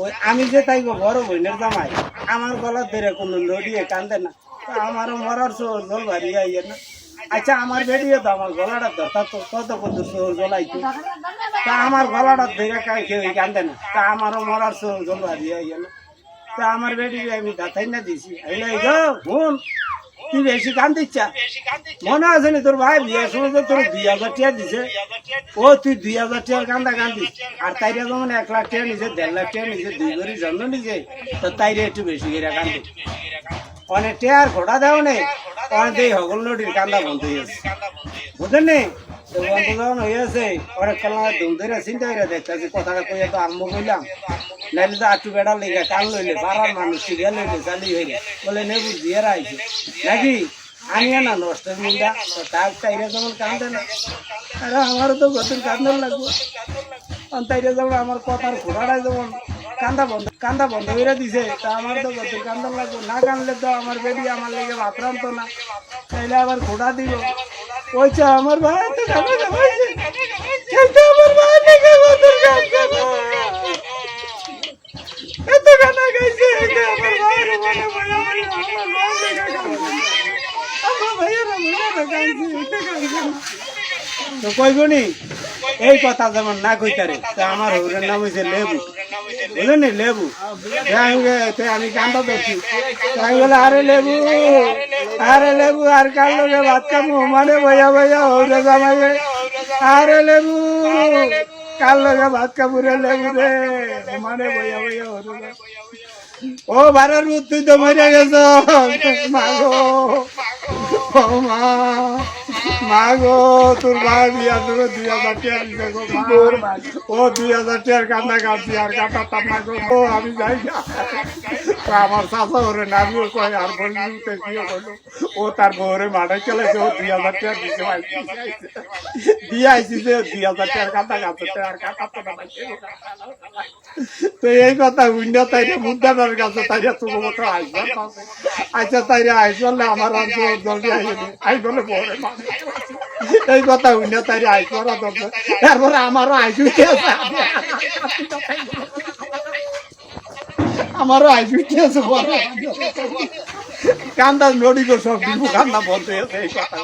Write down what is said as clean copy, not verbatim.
ওই আমি যে তাই বড় বোনের জামাই আমার গলা ধরে কোনো নড়িয়ে কান্দে না, আমারও মরার জল ভারিয়ে আইয়ে না। আচ্ছা আমার বেরিয়ে তো আমার গলাটা ধরতা তো তত কত জ্বলাইতো, তা আমার গলাটা ধরে কেউ কান্দে না, তা আমারও মরার জল ভারিয়ে আইয়ে না। তা আমার বেরিয়ে আমি দাঁতাই না দিছি, আইলে গো বোন তুই বেশি কান্দিচ্ছা, মনে আছে নি তোর ভাই বিয়ের সময় তো তোর 2000 টাকা দিছে, ও তুই 2000 টাকার কান্দা কান্দিস, আর তাইরে যেমন 1 লাখ টাকা নিছে, 1.5 লাখ টাকা নিছে, 2 ভরি জন্ম নিছে, তো তাইরে একটু বেশি করে কান্দি অনেক টেয়ার ঘোড়া দেও নেই, অনেক এই হগল নদীর কান্দা বন্ধ হয়েছে, বুঝলেন নি? তো বন্ধ যখন হয়েছে অনেক কালা ধুম ধরে চিন্তা করে দেখতেছি, কথাটা কইয়া তো আরম্ভ করলাম, নাইলে তো আটু বেড়া লেগে কান লইলে পাড়ার মানুষ শিখে লইলে চালি হইলে বলে নেবু দিয়ে রাখছে নাকি আনিয়া না নষ্টের মুন্ডা, তো তার তাইরে যেমন কান্দে না, আরে আমারও তো গতির কান্দন লাগবো, তাইরে যেমন আমার কথার ঘোড়াটাই যেমন কান্দা বন্ধ করে দিছে, তা আমার তো গতির কান্দন লাগবো, না কানলে তো আমার বেবি আমার লেগে ভাত রানতো না, তাইলে আবার ঘোড়া দিব। ওইটা আমার ভাই তো আমার ভাই লেগে গতির কান্দে না, এত গানা গাইছে আমার ভাইয়ের মনে মনে আমার ভাইয়ের মনে গাইছে। তো কইবনি এই কথা যেমন না কইতারে, তা আমার হৌরের নাম হয়েছে লেবু, বুঝলেন লেবু, আমি কান্দা ধরছি, আমি বলে আরে লেবু আর কার লোকে ভাত খাবো, মানে বইয়া বইয়া হৌরে জামাইবে, আরে লেবু কার লোকে ভাত খাবো রে লেবু রে, মানে বইয়া বইয়া হৌরে, ও বারের রুদ তুই তো মরে গেছ মাগো, ও মাগো তোর ভাই বিয়া তোর 2000 টাকা দিছে গো, ও 2000 টাকার কান্না কাটছি আর কাটাতাম না গো, ও আমি যাই না, আমার চাষা ওরে নামিও কয় আর বলতে কি হলো, ও তার বউরে মাঠে চলেছে, ও 2000 টাকা দিছে দিয়ে আইসি যে 2000 টাকার কান্না কাটছে আর কাটাতো না। তো এই কথা উন্না তাইরে মুদ্দার কাছে তাইরা তোমার মতো আসবার, আচ্ছা তাইরে আইসলে আমার অঞ্চল জলদি আইনি আই বলে বউরে মাঠে, এই কথা উন্না তাইরে আইসবার দরকার, তারপরে আমারও আইসুইতে আছে, আমারও আইসুইতে আছে, কান্দা নড়ি গো সব দিব, কান্দা বন্ধ হয়েছে এই কথা।